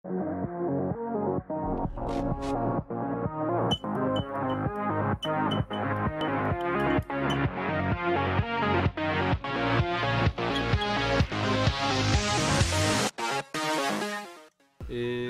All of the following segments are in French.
Et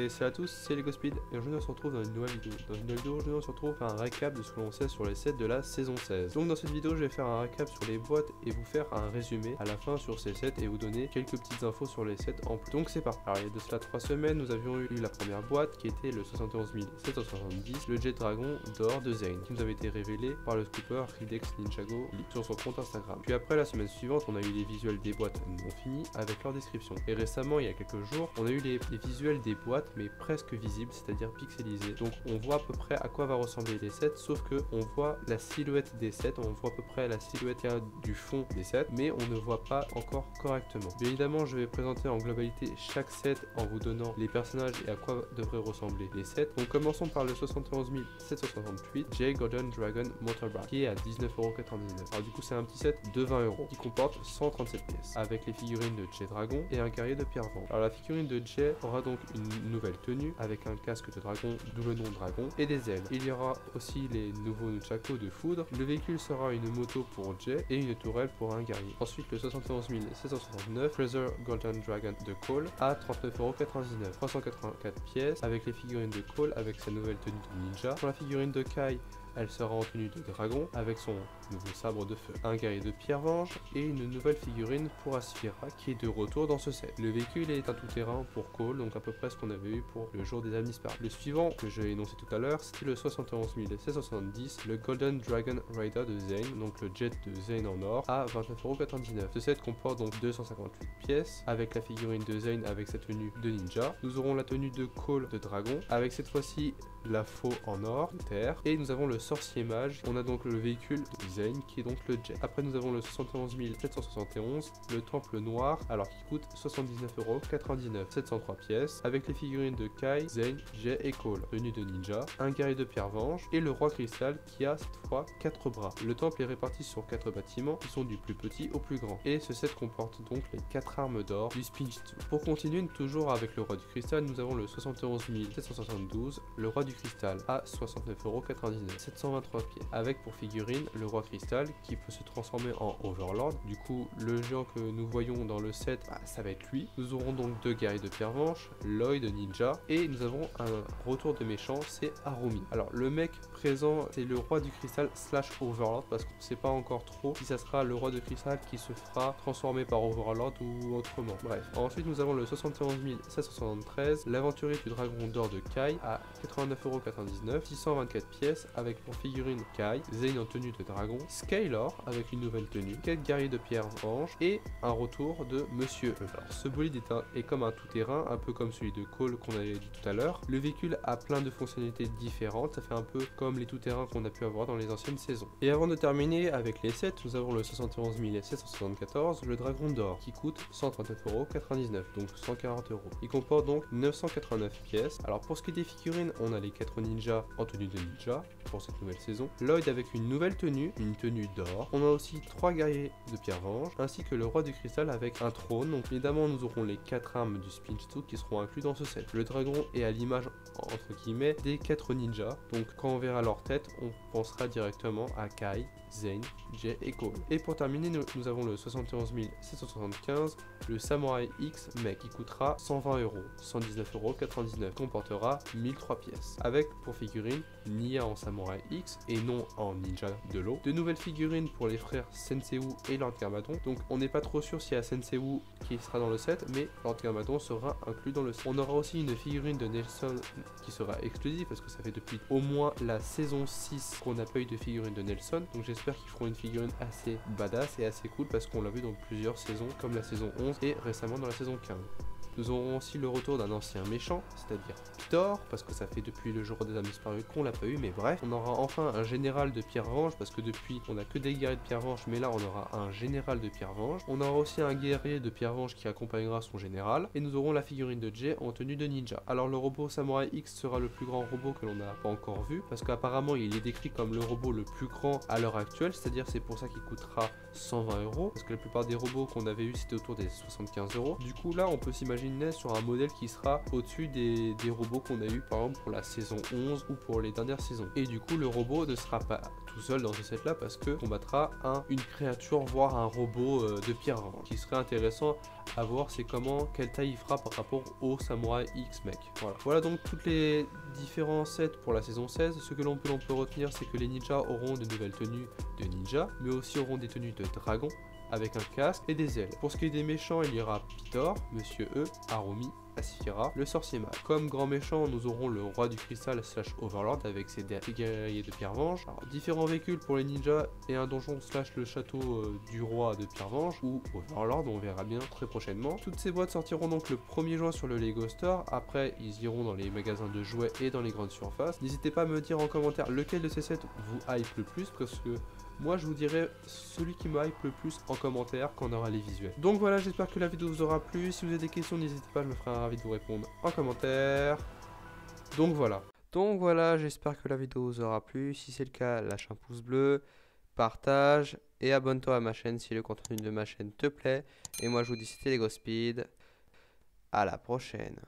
salut à tous, c'est LegoSpeed et aujourd'hui on se retrouve dans une nouvelle vidéo. Dans une nouvelle vidéo, aujourd'hui on se retrouve pour faire un récap de ce que l'on sait sur les sets de la saison 16. Donc dans cette vidéo, je vais faire un récap sur les boîtes et vous faire un résumé à la fin sur ces sets et vous donner quelques petites infos sur les sets en plus. Donc c'est parti. Alors il y a de cela 3 semaines, nous avions eu la première boîte qui était le 71 770, le Jet Dragon d'or de Zane, qui nous avait été révélé par le scooper Ridex Ninjago sur son compte Instagram. Puis après, la semaine suivante, on a eu les visuels des boîtes non finis avec leur description. Et récemment, il y a quelques jours, on a eu les visuels des boîtes mais presque visibles, c'est-à-dire pixelisés. Donc on voit à peu près à quoi va ressembler les sets, sauf que on voit la silhouette des sets, on voit à peu près la silhouette du fond des sets, mais on ne voit pas encore correctement. Bien évidemment, je vais présenter en globalité chaque set en vous donnant les personnages et à quoi devraient ressembler les sets. Donc commençons par le 71 768 J Golden Dragon Motorbike qui est à 19,99€. Alors du coup c'est un petit set de 20€ qui comporte 137 pièces avec les figurines de J Dragon et un guerrier de pierre vent. Alors la figurine de J aura donc une nouvelle tenue avec un casque de dragon, d'où le nom dragon, et des ailes. Il y aura aussi les nouveaux nunchaku de foudre. Le véhicule sera une moto pour Jay et une tourelle pour un guerrier. Ensuite le 71 769 Fraser Golden Dragon de Cole à 39,99€, 384 pièces avec les figurines de Cole avec sa nouvelle tenue de ninja. Pour la figurine de Kai, elle sera en tenue de dragon avec son nouveau sabre de feu, un guerrier de pierre venge et une nouvelle figurine pour Asphira qui est de retour dans ce set. Le véhicule est un tout-terrain pour Cole, donc à peu près ce qu'on avait eu pour le jour des amis disparus. Le suivant que j'ai énoncé tout à l'heure, c'était le 71 770, le Golden Dragon Rider de Zane, donc le jet de Zane en or à 29,99€. Ce set comporte donc 258 pièces avec la figurine de Zane avec sa tenue de ninja. Nous aurons la tenue de Cole de dragon avec cette fois-ci la faux en or de terre et nous avons le sorcier mage. On a donc le véhicule de Zane qui est donc le jet. Après nous avons le 71 771 le temple noir alors qui coûte 79,99€, 703 pièces avec les figurines de Kai, Zane, Jay et Cole, tenue de ninja, un guerrier de pierre venge et le roi cristal qui a cette fois 4 bras. Le temple est réparti sur 4 bâtiments qui sont du plus petit au plus grand et ce set comporte donc les 4 armes d'or du Spinjitzu. Pour continuer toujours avec le roi du cristal, nous avons le 71 772 le roi du cristal à 69,99€, 723 pieds avec pour figurine le roi cristal qui peut se transformer en Overlord. Du coup le géant que nous voyons dans le set, ça va être lui. Nous aurons donc 2 guerriers de pierre venge, Lloyd ninja et nous avons un retour de méchant, c'est Harumi. Alors le mec présent c'est le roi du cristal slash Overlord parce qu'on ne sait pas encore trop si ça sera le roi de cristal qui se fera transformer par Overlord ou autrement. Bref, ensuite nous avons le 71 773 l'aventurier du dragon d'or de Kai à 89,99€, 624 pièces avec pour figurine Kai, Zane en tenue de dragon, Skylar avec une nouvelle tenue, 4 guerriers de pierre venge et un retour de Monsieur E. Alors ce bolide est comme un tout-terrain, un peu comme celui de Cole qu'on avait dit tout à l'heure. Le véhicule a plein de fonctionnalités différentes, ça fait un peu comme les tout-terrains qu'on a pu avoir dans les anciennes saisons. Et avant de terminer avec les sets, nous avons le 71 774, le dragon d'or qui coûte 139,99€, donc 140€. Il comporte donc 989 pièces. Alors pour ce qui est des figurines, on a les 4 ninjas en tenue de ninja pour cette nouvelle saison, Lloyd avec une nouvelle tenue, une tenue d'or. On a aussi 3 guerriers de pierre venge ainsi que le roi du cristal avec un trône. Donc évidemment nous aurons les 4 armes du Spinjitzu qui seront inclus dans ce set. Le dragon est à l'image entre guillemets des 4 ninjas, donc quand on verra leur tête on pensera directement à Kai, Zane, Jay et Cole. Et pour terminer nous avons le 71 775 le Samurai X mec qui coûtera 120€, 119,99€, comportera 1003 pièces avec pour figurine Nia en Samurai X et non en ninja de l'eau. De nouvelles figurines pour les frères Senseiwu et Lord Garmadon. Donc on n'est pas trop sûr s'il y a Senseiwu qui sera dans le set, mais Lord Garmadon sera inclus dans le set. On aura aussi une figurine de Nelson qui sera exclusive parce que ça fait depuis au moins la saison 6 qu'on n'a pas eu de figurine de Nelson. Donc j'espère qu'ils feront une figurine assez badass et assez cool parce qu'on l'a vu dans plusieurs saisons comme la saison 11 et récemment dans la saison 15. Nous aurons aussi le retour d'un ancien méchant, c'est-à-dire Thor, parce que ça fait depuis le jour des âmes disparues qu'on l'a pas eu, mais bref. On aura enfin un général de pierre venge, parce que depuis on a que des guerriers de pierre venge, mais là on aura un général de pierre venge. On aura aussi un guerrier de pierre venge qui accompagnera son général, et nous aurons la figurine de Jay en tenue de ninja. Alors le robot Samurai X sera le plus grand robot que l'on n'a pas encore vu, parce qu'apparemment il est décrit comme le robot le plus grand à l'heure actuelle, c'est-à-dire c'est pour ça qu'il coûtera 120€, parce que la plupart des robots qu'on avait eu c'était autour des 75€. Du coup là on peut s'imaginer imaginez sur un modèle qui sera au-dessus des robots qu'on a eu par exemple pour la saison 11 ou pour les dernières saisons. Et du coup le robot ne sera pas tout seul dans ce set là parce que combattra une créature voire un robot de pierre. Ce qui serait intéressant à voir c'est quelle taille il fera par rapport au Samurai X mech. Voilà donc toutes les différents sets pour la saison 16. Ce que l'on peut retenir c'est que les ninjas auront de nouvelles tenues de ninja mais aussi auront des tenues de dragon avec un casque et des ailes. Pour ce qui est des méchants, il y aura Pitor, Monsieur E, Harumi, Asphira, le sorcier mage. Comme grand méchant, nous aurons le roi du cristal / Overlord avec ses guerriers de Pierre-Venge. Différents véhicules pour les ninjas et un donjon / le château du roi de Pierre-Venge ou Overlord, on verra bien très prochainement. Toutes ces boîtes sortiront donc le 1er juin sur le Lego Store. Après, ils iront dans les magasins de jouets et dans les grandes surfaces. N'hésitez pas à me dire en commentaire lequel de ces sets vous hype le plus parce que moi je vous dirai celui qui me hype le plus en commentaire quand on aura les visuels. Donc voilà, j'espère que la vidéo vous aura plu. Si vous avez des questions, n'hésitez pas, je me ferai ravi de vous répondre en commentaire. Donc voilà, j'espère que la vidéo vous aura plu. Si c'est le cas, lâche un pouce bleu, partage et abonne-toi à ma chaîne si le contenu de ma chaîne te plaît. Et moi je vous dis c'était LegoSpeed. À la prochaine.